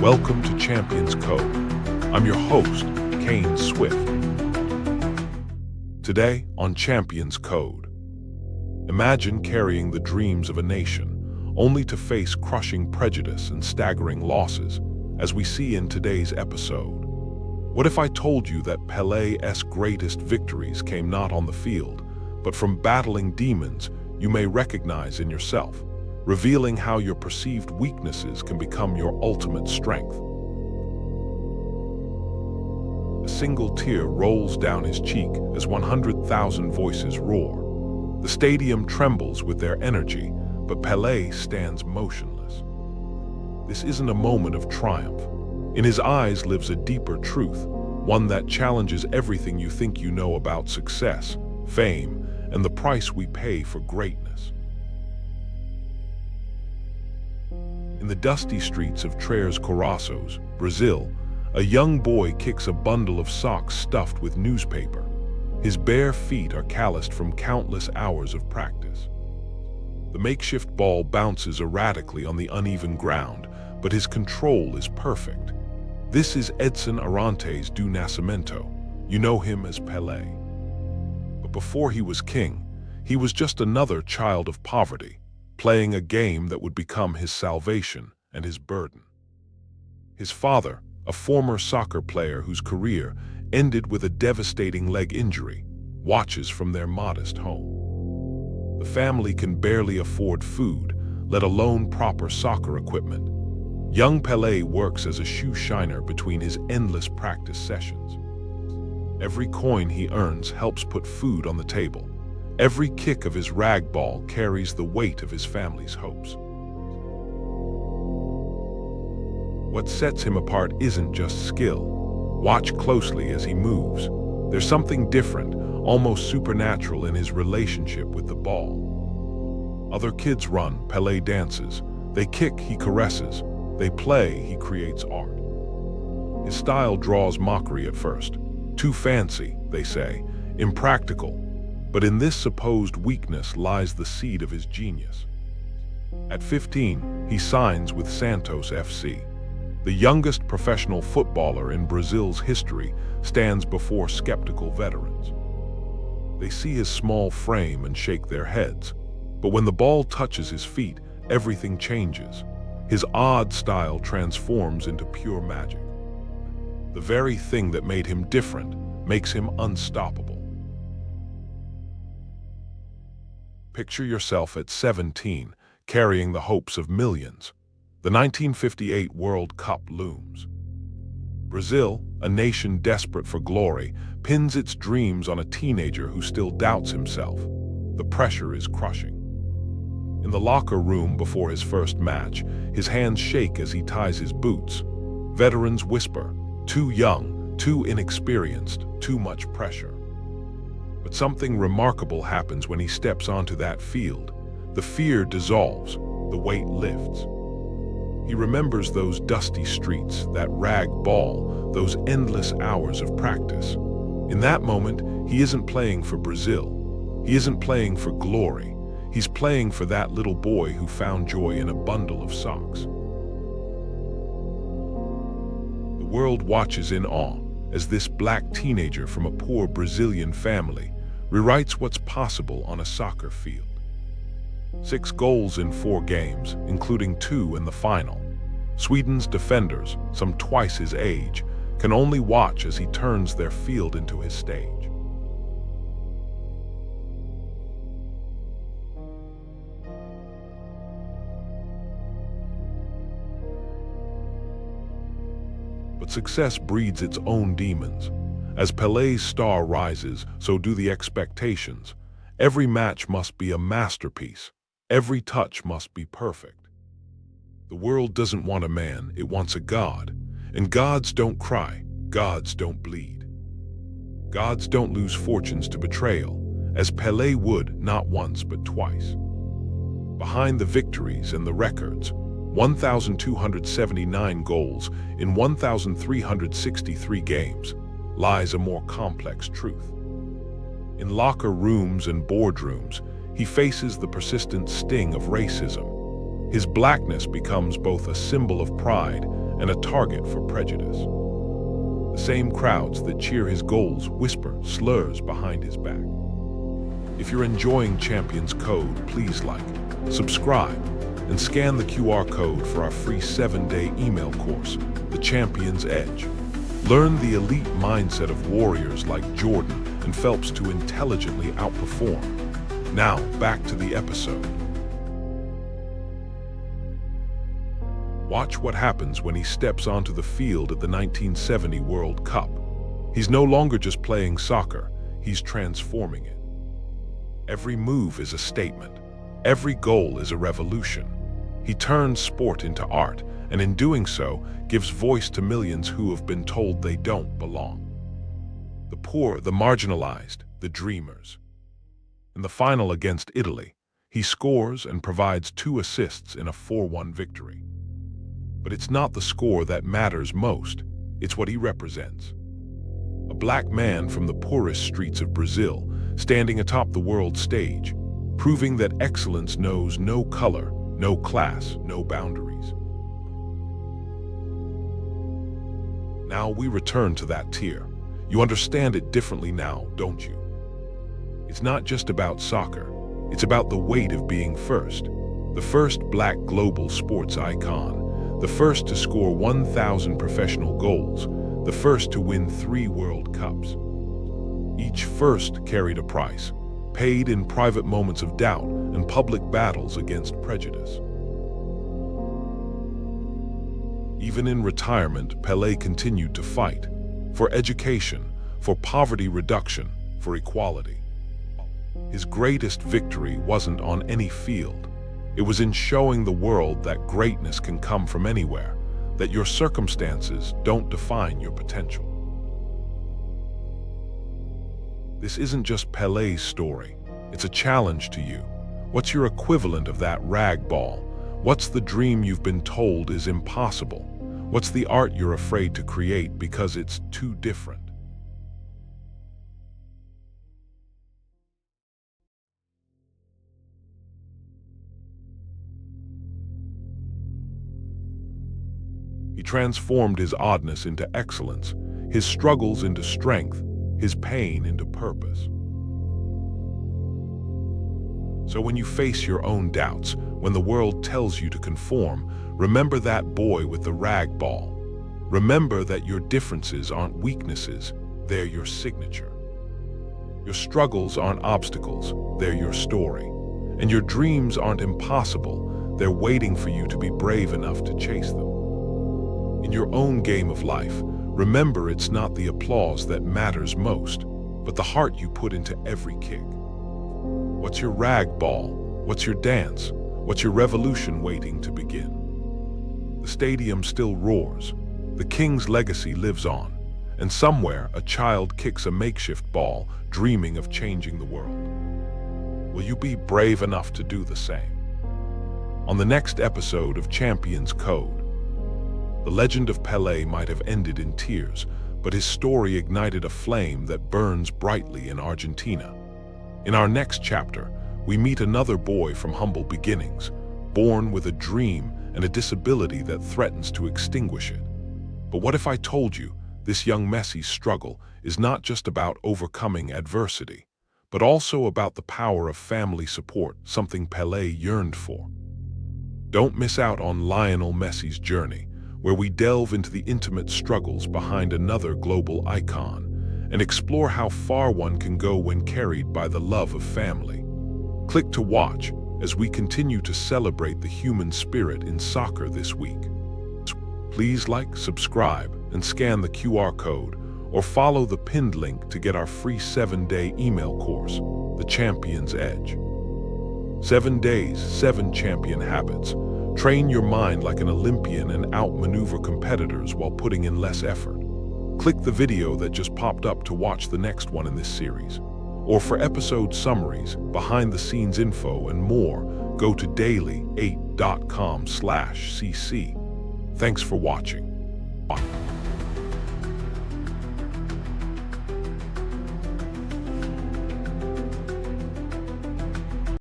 Welcome to Champions Code. I'm your host, Kane Swift. Today on Champions Code, imagine carrying the dreams of a nation, only to face crushing prejudice and staggering losses, as we see in today's episode. What if I told you that Pelé's greatest victories came not on the field, but from battling demons you may recognize in yourself, revealing how your perceived weaknesses can become your ultimate strength? A single tear rolls down his cheek as 100,000 voices roar. The stadium trembles with their energy, but Pelé stands motionless. This isn't a moment of triumph. In his eyes lives a deeper truth, one that challenges everything you think you know about success, fame, and the price we pay for greatness. In the dusty streets of Três Corações, Brazil, a young boy kicks a bundle of socks stuffed with newspaper. His bare feet are calloused from countless hours of practice. The makeshift ball bounces erratically on the uneven ground, but his control is perfect. This is Edson Arantes do Nascimento. You know him as Pelé. But before he was king, he was just another child of poverty, playing a game that would become his salvation and his burden. His father, a former soccer player whose career ended with a devastating leg injury, watches from their modest home. The family can barely afford food, let alone proper soccer equipment. Young Pelé works as a shoe shiner between his endless practice sessions. Every coin he earns helps put food on the table. Every kick of his rag ball carries the weight of his family's hopes. What sets him apart isn't just skill. Watch closely as he moves. There's something different, almost supernatural in his relationship with the ball. Other kids run, Pelé dances. They kick, he caresses. They play, he creates art. His style draws mockery at first. Too fancy, they say, impractical. But in this supposed weakness lies the seed of his genius. At 15, he signs with Santos FC. The youngest professional footballer in Brazil's history stands before skeptical veterans. They see his small frame and shake their heads. But when the ball touches his feet, everything changes. His odd style transforms into pure magic. The very thing that made him different makes him unstoppable. Picture yourself at 17, carrying the hopes of millions. The 1958 World Cup looms. Brazil, a nation desperate for glory, pins its dreams on a teenager who still doubts himself. The pressure is crushing. In the locker room before his first match, his hands shake as he ties his boots. Veterans whisper, too young, too inexperienced, too much pressure. But something remarkable happens when he steps onto that field. The fear dissolves, the weight lifts. He remembers those dusty streets, that rag ball, those endless hours of practice. In that moment, he isn't playing for Brazil. He isn't playing for glory. He's playing for that little boy who found joy in a bundle of socks. The world watches in awe as this black teenager from a poor Brazilian family rewrites what's possible on a soccer field. 6 goals in 4 games, including 2 in the final. Sweden's defenders, some twice his age, can only watch as he turns their field into his stage. But success breeds its own demons. As Pelé's star rises, so do the expectations. Every match must be a masterpiece. Every touch must be perfect. The world doesn't want a man, it wants a God. And gods don't cry, gods don't bleed. Gods don't lose fortunes to betrayal, as Pelé would not once but twice. Behind the victories and the records, 1,279 goals in 1,363 games, lies a more complex truth. In locker rooms and boardrooms, he faces the persistent sting of racism. His blackness becomes both a symbol of pride and a target for prejudice. The same crowds that cheer his goals whisper slurs behind his back. If you're enjoying Champion's Code, please like, subscribe, and scan the QR code for our free 7-day email course, The Champion's Edge. Learn the elite mindset of warriors like Jordan and Phelps to intelligently outperform. Now, back to the episode. Watch what happens when he steps onto the field at the 1970 World Cup. He's no longer just playing soccer, he's transforming it. Every move is a statement. Every goal is a revolution. He turns sport into art, and in doing so, gives voice to millions who have been told they don't belong. The poor, the marginalized, the dreamers. In the final against Italy, he scores and provides 2 assists in a 4-1 victory. But it's not the score that matters most, it's what he represents. A black man from the poorest streets of Brazil, standing atop the world stage, proving that excellence knows no color, no class, no boundaries. Now we return to that tier. You understand it differently now, don't you? It's not just about soccer, it's about the weight of being first. The first black global sports icon, the first to score 1,000 professional goals, the first to win 3 World Cups. Each first carried a price, paid in private moments of doubt and public battles against prejudice. Even in retirement, Pelé continued to fight for education, for poverty reduction, for equality. His greatest victory wasn't on any field. It was in showing the world that greatness can come from anywhere, that your circumstances don't define your potential. This isn't just Pelé's story. It's a challenge to you. What's your equivalent of that rag ball? What's the dream you've been told is impossible? What's the art you're afraid to create because it's too different? He transformed his oddness into excellence, his struggles into strength, his pain into purpose. So when you face your own doubts, when the world tells you to conform, remember that boy with the rag ball. Remember that your differences aren't weaknesses, they're your signature. Your struggles aren't obstacles, they're your story. And your dreams aren't impossible, they're waiting for you to be brave enough to chase them. In your own game of life, remember it's not the applause that matters most, but the heart you put into every kick. What's your rag ball? What's your dance? What's your revolution waiting to begin? The stadium still roars. The king's legacy lives on. And somewhere, a child kicks a makeshift ball, dreaming of changing the world. Will you be brave enough to do the same? On the next episode of Champion's Code, the legend of Pelé might have ended in tears, but his story ignited a flame that burns brightly in Argentina. In our next chapter, we meet another boy from humble beginnings, born with a dream and a disability that threatens to extinguish it. But what if I told you this young Messi's struggle is not just about overcoming adversity, but also about the power of family support, something Pelé yearned for? Don't miss out on Lionel Messi's journey, where we delve into the intimate struggles behind another global icon and explore how far one can go when carried by the love of family. Click to watch as we continue to celebrate the human spirit in soccer this week. Please like, subscribe, and scan the QR code, or follow the pinned link to get our free 7-day email course, The Champion's Edge. 7 days, 7 champion habits. Train your mind like an Olympian and outmaneuver competitors while putting in less effort. Click the video that just popped up to watch the next one in this series. Or for episode summaries, behind-the-scenes info, and more, go to daily8.com/cc. Thanks for watching.